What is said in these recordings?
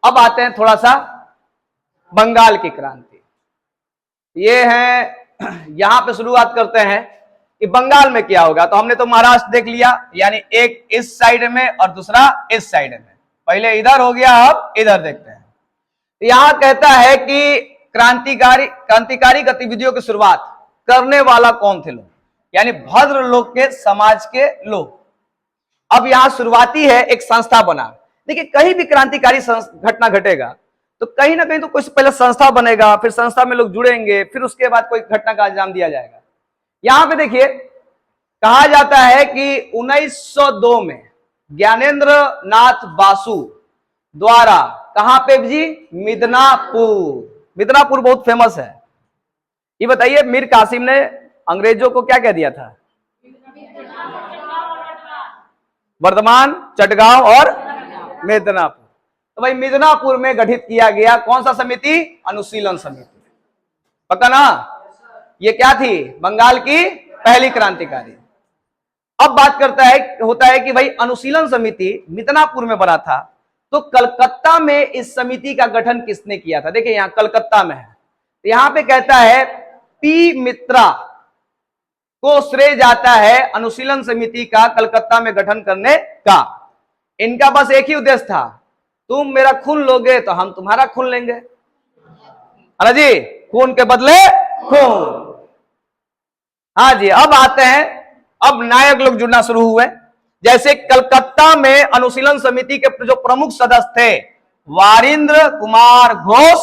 अब आते हैं थोड़ा सा बंगाल की क्रांति। ये है, यहां पे शुरुआत करते हैं कि बंगाल में क्या होगा। तो हमने तो महाराष्ट्र देख लिया, यानी एक इस साइड में और दूसरा इस साइड में। पहले इधर हो गया, अब इधर देखते हैं। यहां कहता है कि क्रांतिकारी गतिविधियों की शुरुआत करने वाला कौन थे लोग, यानी भद्र लोग के समाज के लोग। अब यहां शुरुआती है, एक संस्था बना। देखिए, कहीं भी क्रांतिकारी घटना घटेगा तो कहीं ना कहीं तो कुछ पहले संस्था बनेगा, फिर संस्था में लोग जुड़ेंगे, फिर उसके बाद कोई घटना का अंजाम दिया जाएगा। यहां पे देखिए, कहा जाता है कि 1902 में ज्ञानेंद्र नाथ बासु द्वारा, कहां पे जी, मिदनापुर। मिदनापुर बहुत फेमस है। ये बताइए, मीर कासिम ने अंग्रेजों को क्या कह दिया था? वर्धमान, चटगांव और मिदनापुर। तो भाई मिदनापुर में गठित किया गया कौन सा समिति? अनुशीलन समिति। पक्का ना? ये क्या थी? बंगाल की पहली क्रांतिकारी। अब बात करता है, होता है कि भाई अनुशीलन समिति मिदनापुर में बना था, तो कलकत्ता में इस समिति का गठन किसने किया था? देखिए, यहां कलकत्ता में है, तो यहां पे कहता है पी मित्रा को श्रेय जाता है अनुशीलन समिति का कलकत्ता में गठन करने का। इनका बस एक ही उद्देश्य था, तुम मेरा खून लोगे तो हम तुम्हारा खून लेंगे, है ना जी, खून के बदले खून। हाँ जी। अब आते हैं, अब नायक लोग जुड़ना शुरू हुए। जैसे कलकत्ता में अनुशीलन समिति के जो प्रमुख सदस्य थे, वारिंद्र कुमार घोष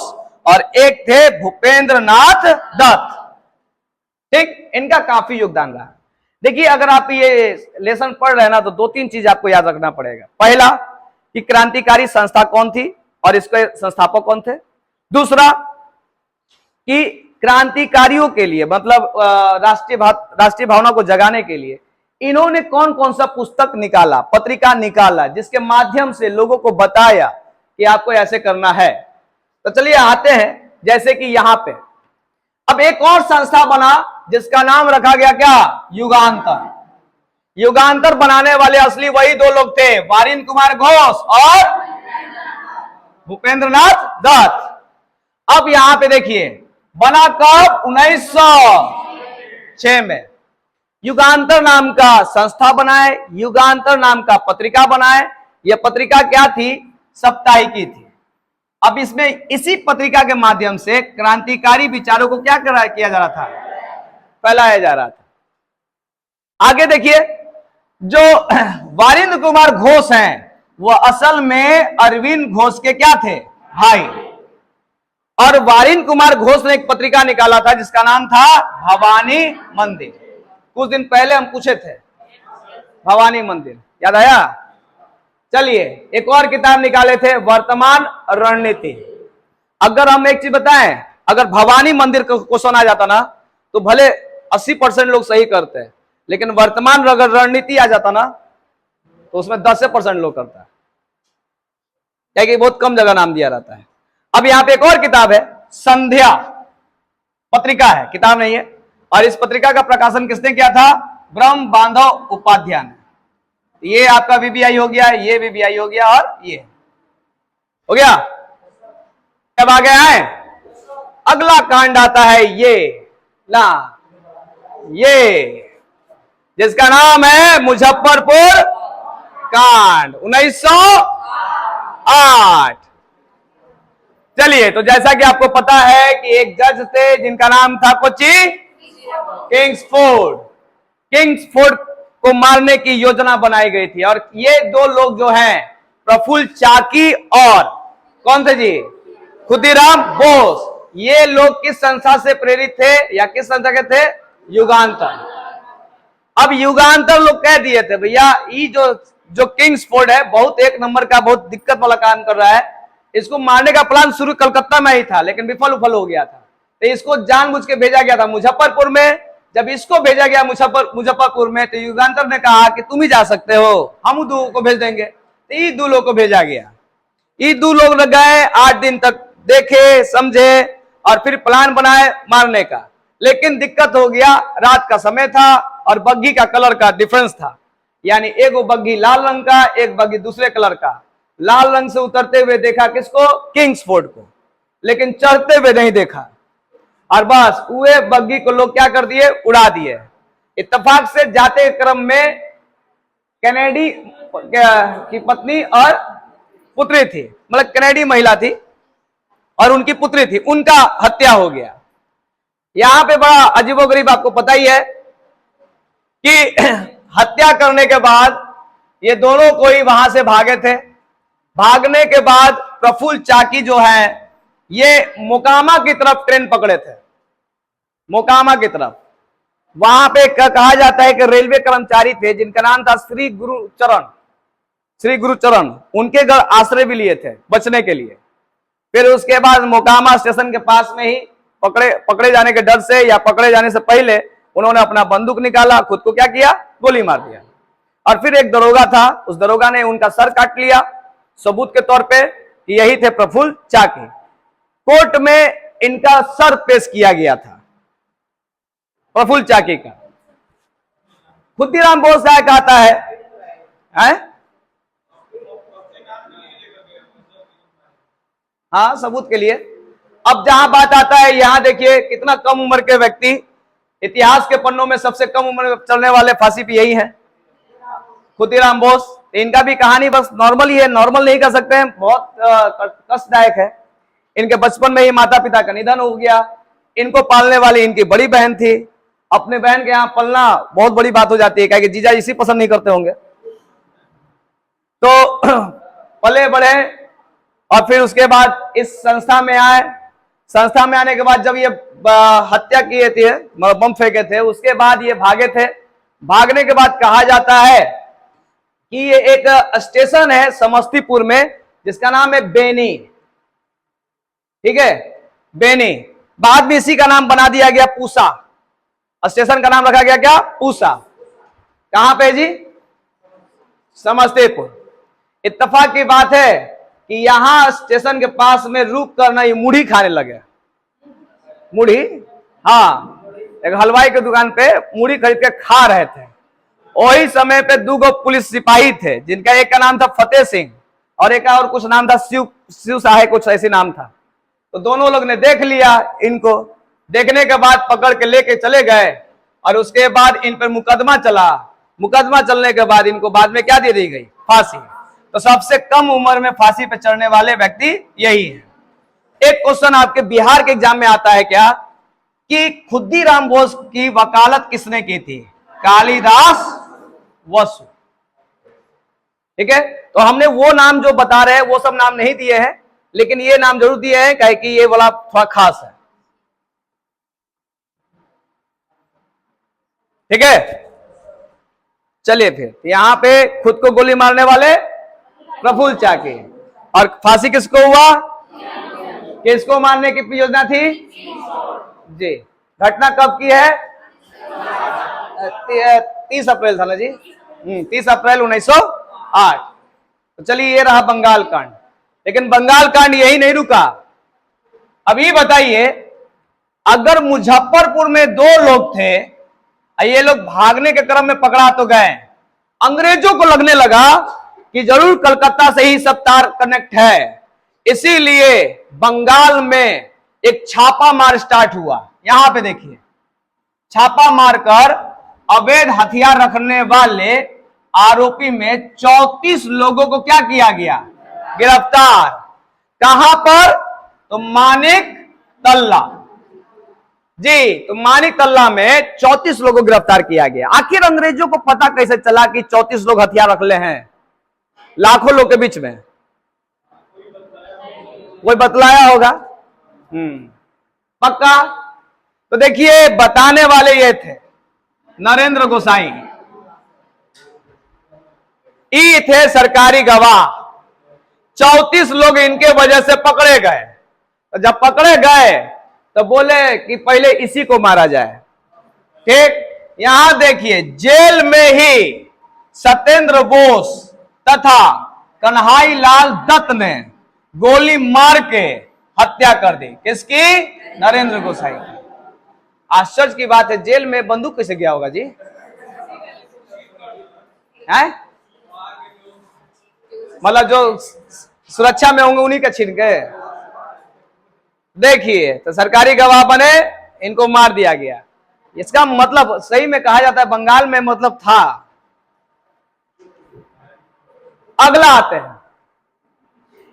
और एक थे भूपेंद्र नाथ दत्त। ठीक, इनका काफी योगदान रहा। देखिए, अगर आप ये लेसन पढ़ रहे हैं ना, तो दो तीन चीज आपको याद रखना पड़ेगा। पहला कि क्रांतिकारी संस्था कौन थी और इसके संस्थापक कौन थे। दूसरा कि क्रांतिकारियों के लिए, मतलब राष्ट्रीय भावना को जगाने के लिए इन्होंने कौन कौन सा पुस्तक निकाला, पत्रिका निकाला, जिसके माध्यम से लोगों को बताया कि आपको ऐसे करना है। तो चलिए आते हैं, जैसे कि यहां पे अब एक और संस्था बना जिसका नाम रखा गया क्या? युगांतर। युगांतर बनाने वाले असली वही दो लोग थे, वारिंद्र कुमार घोष और भूपेंद्र नाथ दत्त। अब यहां पे देखिए, बना कब? 1906 में। युगांतर नाम का संस्था बनाए, युगांतर नाम का पत्रिका बनाए। यह पत्रिका क्या थी? साप्ताहिकी थी। अब इसमें इसी पत्रिका के माध्यम से क्रांतिकारी विचारों को क्या किया जा रहा था? फैलाया जा रहा था। आगे देखिए, जो वारिंद्र कुमार घोष हैं, वह असल में अरविंद घोष के क्या थे? भाई। और वारिंद्र कुमार घोष ने एक पत्रिका निकाला था जिसका नाम था भवानी मंदिर। कुछ दिन पहले हम पूछे थे, भवानी मंदिर, याद आया? चलिए, एक और किताब निकाले थे, वर्तमान रणनीति। अगर हम एक चीज बताएं, अगर भवानी मंदिर का क्वेश्चन आ जाता ना, तो भले 80% लोग सही करते हैं, लेकिन वर्तमान अगर रणनीति आ जाता ना, तो उसमें 10% लोग करता है, क्या कि बहुत कम जगह नाम दिया रहता है। अब यहां पे एक और किताब है, संध्या पत्रिका है, किताब नहीं है। और इस पत्रिका का प्रकाशन किसने किया था? ब्रह्म बांधव उपाध्याय ने। ये आपका वीबीआई हो गया, ये वीबीआई हो गया, और ये हो गया। अब आगे आए, अगला कांड आता है ये ना, ये जिसका नाम है मुजफ्फरपुर कांड, 1908। चलिए, तो जैसा कि आपको पता है कि एक जज थे जिनका नाम था कोची किंग्सफोर्ड। किंग्सफोर्ड को मारने की योजना बनाई गई थी, और ये दो लोग जो हैं, प्रफुल्ल चाकी और कौन थे जी? खुदीराम बोस। ये लोग किस संस्था से प्रेरित थे, या किस संस्था के थे? युगांतर। अब युगांतर लोग कह दिए थे, भैया ये जो किंग्सफोर्ड है, बहुत एक नंबर का, बहुत दिक्कत वाला काम कर रहा है, इसको मारने का प्लान शुरू कलकत्ता में ही था, लेकिन विफल हो गया था। तो इसको जानबूझ के भेजा गया था मुजफ्फरपुर में। जब इसको भेजा गया मुजफ्फरपुर में, तो युगांतर ने कहा कि तुम ही जा सकते हो, हम दो को भेज देंगे। तो ये दो लोग को भेजा गया। ये दो लोग गए, 8 दिन तक देखे, समझे, और फिर प्लान बनाए मारने का। लेकिन दिक्कत हो गया, रात का समय था और बग्घी का कलर का डिफरेंस था, यानी एक बग्घी लाल रंग का, एक बग्घी दूसरे कलर का। लाल रंग से उतरते हुए देखा, किसको? किंग्सफोर्ड को, लेकिन चढ़ते हुए नहीं देखा। और बस हुए बग्गी को लोग क्या कर दिए? उड़ा दिए। इत्तेफाक से जाते क्रम में कैनेडी की पत्नी और पुत्री थी, मतलब कैनेडी महिला थी और उनकी पुत्री थी, उनका हत्या हो गया। यहां पे बड़ा अजीबोगरीब, आपको पता ही है कि हत्या करने के बाद ये दोनों कोई वहां से भागे थे। भागने के बाद प्रफुल्ल चाकी जो है ये मोकामा की तरफ ट्रेन पकड़े थे, मोकामा की तरफ। वहां पे कहा जाता है कि रेलवे कर्मचारी थे जिनका नाम था श्री गुरुचरण, उनके घर आश्रय भी लिए थे बचने के लिए। फिर उसके बाद मोकामा स्टेशन के पास में ही पकड़े जाने के डर से या पकड़े जाने से पहले उन्होंने अपना बंदूक निकाला, खुद को क्या किया? गोली मार दिया। और फिर एक दरोगा था, उस दरोगा ने उनका सर काट लिया सबूत के तौर पे कि यही थे प्रफुल्ल चाकी। कोर्ट में इनका सर पेश किया गया था, प्रफुल्ल चाकी का। खुद्दीराम बोस क्या कहता है? हाँ, सबूत के लिए। अब जहां बात आता है, यहां देखिए कितना कम उम्र के व्यक्ति, इतिहास के पन्नों में सबसे कम उम्र में चलने वाले फांसी पे यही है, खुद्दीराम बोस। इनका भी कहानी बस नॉर्मल ही है, नॉर्मल नहीं कर सकते हैं, बहुत कष्टदायक है। इनके बचपन में ही माता पिता का निधन हो गया। इनको पालने वाली इनकी बड़ी बहन थी। अपने बहन के यहां पलना बहुत बड़ी बात हो जाती है, क्या कि जीजा इसी पसंद नहीं करते होंगे। तो पले बढ़े और फिर उसके बाद इस संस्था में आए। संस्था में आने के बाद जब ये हत्या किए थे, मतलब बम फेंके थे, उसके बाद ये भागे थे। भागने के बाद कहा जाता है कि ये एक स्टेशन है समस्तीपुर में जिसका नाम है बेनी, ठीक है, बेनी। बाद में इसी का नाम बना दिया गया पूसा, स्टेशन का नाम रखा गया क्या? पूसा। कहां पे जी? समस्तीपुर। इत्तेफाक की बात है कि यहां स्टेशन के पास में रुक कर ना ये मुढ़ी खाने लगे। मुढ़ी, हाँ, एक हलवाई की दुकान पे मुढ़ी खरीद के खा रहे थे। वही समय पे दो पुलिस सिपाही थे जिनका एक का नाम था फतेह सिंह और एक का और कुछ नाम था शिव साहे, कुछ ऐसे नाम था। तो दोनों लोग ने देख लिया इनको। देखने के बाद पकड़ के लेके चले गए और उसके बाद इन पर मुकदमा चला। मुकदमा चलने के बाद इनको बाद में क्या दे दी गई? फांसी। तो सबसे कम उम्र में फांसी पे चढ़ने वाले व्यक्ति यही है। एक क्वेश्चन आपके बिहार के एग्जाम में आता है क्या कि खुद्दीराम बोस की वकालत किसने की थी? कालिदास वसु, ठीक है। तो हमने वो नाम जो बता रहे हैं वो सब नाम नहीं दिए हैं, लेकिन ये नाम जरूर दिए हैं क्या कि ये वाला थोड़ा खास है, ठीक है। चलिए फिर यहां पे खुद को गोली मारने वाले प्रफुल्ल चाकी, और फांसी किसको हुआ? किसको मारने की योजना थी जी? घटना कब की है? 30 अप्रैल था ना जी, 30 अप्रैल 1908। तो चलिए ये रहा बंगाल कांड। लेकिन बंगाल कांड यही नहीं रुका। अभी बताइए, अगर मुजफ्फरपुर में 2 लोग थे, ये लोग भागने के क्रम में पकड़ा तो गए, अंग्रेजों को लगने लगा कि जरूर कलकत्ता से ही सब तार कनेक्ट है, इसीलिए बंगाल में एक छापा मार स्टार्ट हुआ। यहां पे देखिए, छापा मारकर अवैध हथियार रखने वाले आरोपी में 34 लोगों को क्या किया गया? गिरफ्तार। कहां पर? तो मानिक तल्ला जी। तो मानिक तल्ला में 34 लोगों को गिरफ्तार किया गया। आखिर अंग्रेजों को पता कैसे चला कि 34 लोग हथियार रख ले हैं लाखों लोग के बीच में? कोई बतलाया होगा, पक्का। तो देखिए, बताने वाले ये थे नरेंद्र गोसाई, ये थे सरकारी गवाह। 34 लोग इनके वजह से पकड़े गए। तो जब पकड़े गए तो बोले कि पहले इसी को मारा जाए, ठीक। यहां देखिए, जेल में ही सत्येंद्र बोस तथा कन्हई लाल दत्त ने गोली मार के हत्या कर दी। किसकी? नरेंद्र गोसाई की। आश्चर्य की बात है, जेल में बंदूक कैसे गया होगा जी? हैं? मतलब जो सुरक्षा में होंगे उन्हीं का छीन गए। देखिए, तो सरकारी गवाह बने, इनको मार दिया गया। इसका मतलब सही में कहा जाता है बंगाल में मतलब था। अगला आते हैं,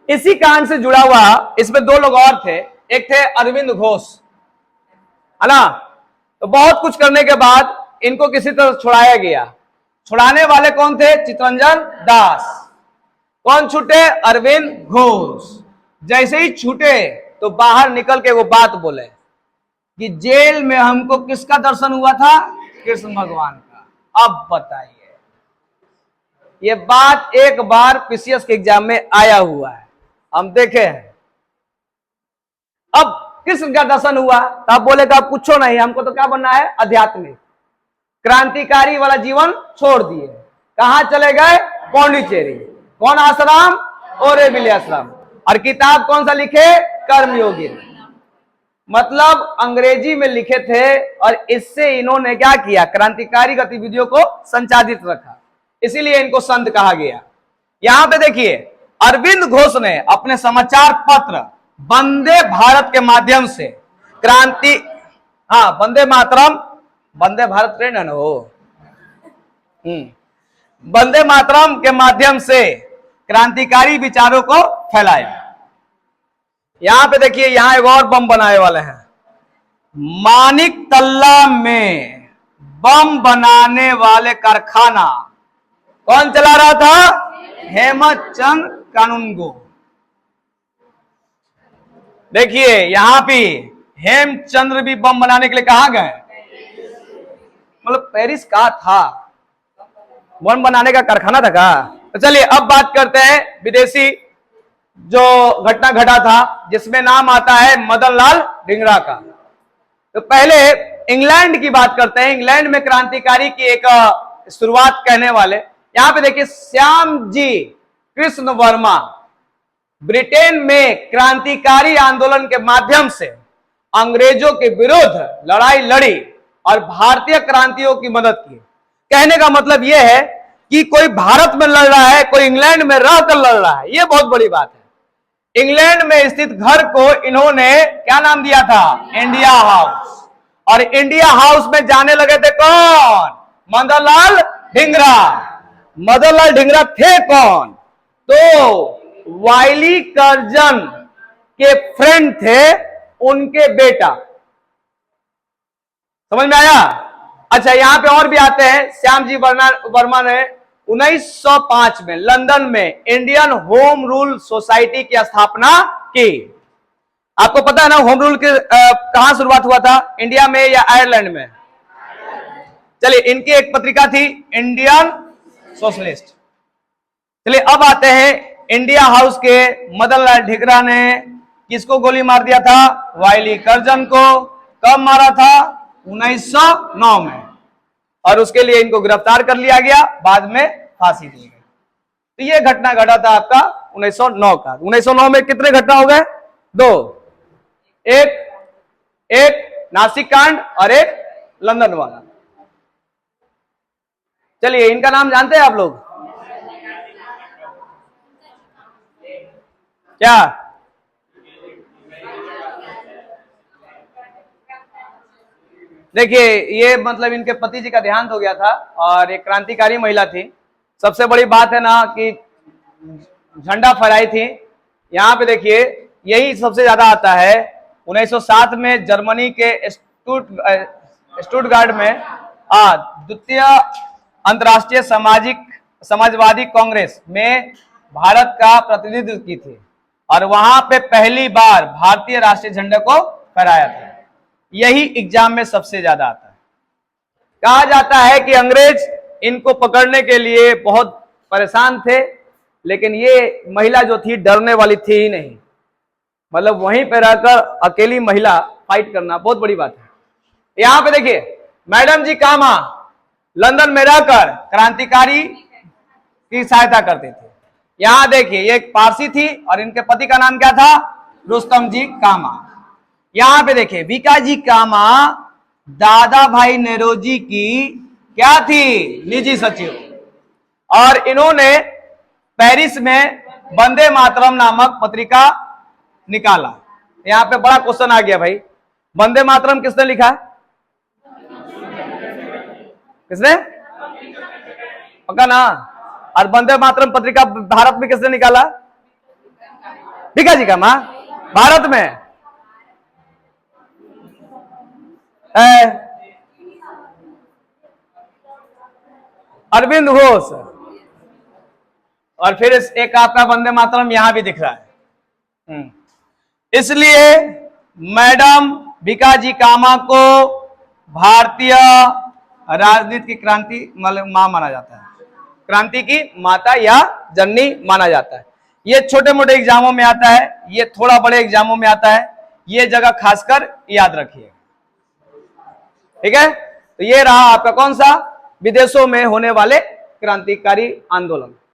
इसी कांड से जुड़ा हुआ, इसमें दो लोग और थे। एक थे अरविंद घोष, है ना। तो बहुत कुछ करने के बाद इनको किसी तरह छुड़ाया गया। छुड़ाने वाले कौन थे? चितरंजन दास। कौन छूटे? अरविंद घोष। जैसे ही छूटे तो बाहर निकल के वो बात बोले कि जेल में हमको किसका दर्शन हुआ था? कृष्ण भगवान का। अब बताइए, ये बात एक बार पीसीएस के एग्जाम में आया हुआ है, हम देखे हैं। अब कृष्ण का दर्शन हुआ तब बोले कि अब पूछो नहीं, हमको तो क्या बनना है? आध्यात्मिक क्रांतिकारी वाला जीवन छोड़ दिए। कहां चले गए? पौंडीचेरी। कौन आश्रम? ओरेबिली आश्रम। और किताब कौन सा लिखे? कर्मयोगी। मतलब अंग्रेजी में लिखे थे, और इससे इन्होंने क्या किया? क्रांतिकारी गतिविधियों को संचालित रखा, इसीलिए इनको संत कहा गया। यहां पे देखिए, अरविंद घोष ने अपने समाचार पत्र वंदे भारत के माध्यम से क्रांति, हाँ वंदे मातरम, वंदे भारत ट्रेन है ना वो, वंदे मातरम के माध्यम से क्रांतिकारी विचारों को फैलाया। यहां पे देखिए, यहां एक और बम बनाने वाले हैं। मानिक तल्ला में बम बनाने वाले कारखाना कौन चला रहा था? हेमचंद कानूनगो। देखिए यहां पे हेमचंद्र भी बम बनाने के लिए कहां गए? मतलब पेरिस का था, बम बनाने का कारखाना था का। तो चलिए अब बात करते हैं विदेशी जो घटना घटा था, जिसमें नाम आता है मदन लाल धिंगरा का। तो पहले इंग्लैंड की बात करते हैं। इंग्लैंड में क्रांतिकारी की एक शुरुआत कहने वाले, यहां पे देखिए श्याम जी कृष्ण वर्मा ब्रिटेन में क्रांतिकारी आंदोलन के माध्यम से अंग्रेजों के विरुद्ध लड़ाई लड़ी और भारतीय क्रांतियों की मदद की। कहने का मतलब यह है कि कोई भारत में लड़ रहा है, कोई इंग्लैंड में रहकर लड़ रहा है, यह बहुत बड़ी बात है। इंग्लैंड में स्थित घर को इन्होंने क्या नाम दिया था? India house. और इंडिया हाउस में जाने लगे थे कौन? मदन लाल धिंगरा। मदन लाल धिंगरा थे कौन? तो वाइली कर्जन के फ्रेंड थे, उनके बेटा। समझ में आया? अच्छा, यहां पे और भी आते हैं। श्याम जी वर्मा ने 1905 में लंदन में इंडियन होम रूल सोसाइटी की स्थापना की। आपको पता है ना होम रूल के कहां शुरुआत हुआ था? इंडिया में या आयरलैंड में? चलिए, इनकी एक पत्रिका थी इंडियन सोशलिस्ट। चलिए अब आते हैं इंडिया हाउस के मदन लाल धिंगरा ने किसको गोली मार दिया था? वाइली कर्जन को। कब मारा था? 1909 में। और उसके लिए इनको गिरफ्तार कर लिया गया, बाद में फांसी दी गई। तो ये घटना घटा था आपका 1909 का। 1909 में कितने घटना हो गए? दो। एक नासिक कांड और एक लंदन वाला। चलिए, इनका नाम जानते हैं आप लोग? क्या? देखिए, ये मतलब इनके पति जी का देहांत हो गया था और एक क्रांतिकारी महिला थी। सबसे बड़ी बात है ना कि झंडा फहराई थी। यहां पे देखिए, यही सबसे ज्यादा आता है। 1907 में जर्मनी के स्टुटगार्ट में द्वितीय अंतर्राष्ट्रीय समाजवादी कांग्रेस में भारत का प्रतिनिधित्व की थी, और वहां पे पहली बार भारतीय राष्ट्रीय झंडे को फहराया था। यही एग्जाम में सबसे ज्यादा आता है। कहा जाता है कि अंग्रेज इनको पकड़ने के लिए बहुत परेशान थे, लेकिन ये महिला जो थी डरने वाली थी ही नहीं। मतलब वहीं पे रहकर अकेली महिला फाइट करना बहुत बड़ी बात है। यहां पे देखिए, मैडम जी कामा लंदन में रहकर क्रांतिकारी की सहायता करते थे। यहां देखिए, ये एक पारसी थी और इनके पति का नाम क्या था? रुस्तम जी कामा। यहां पे देखिए, विका जी कामा दादा भाई नेरोजी की क्या थी? निजी सचिव। और इन्होंने पेरिस में वंदे मातरम नामक पत्रिका निकाला। यहां पे बड़ा क्वेश्चन आ गया भाई, वंदे मातरम किसने लिखा? किसने? पक्का ना? और वंदे मातरम पत्रिका भारत में किसने निकाला? भिखाजी का मां भारत में अरविंद घोष। और फिर एक आपका वंदे मातरम यहां भी दिख रहा है। इसलिए मैडम भिखाजी कामा को भारतीय राजनीति की क्रांति मां माना जाता है, क्रांति की माता या जननी माना जाता है। ये छोटे मोटे एग्जामों में आता है, ये थोड़ा बड़े एग्जामों में आता है, ये जगह खासकर याद रखिए, ठीक है। तो ये रहा आपका कौन सा, विदेशों में होने वाले क्रांतिकारी आंदोलन।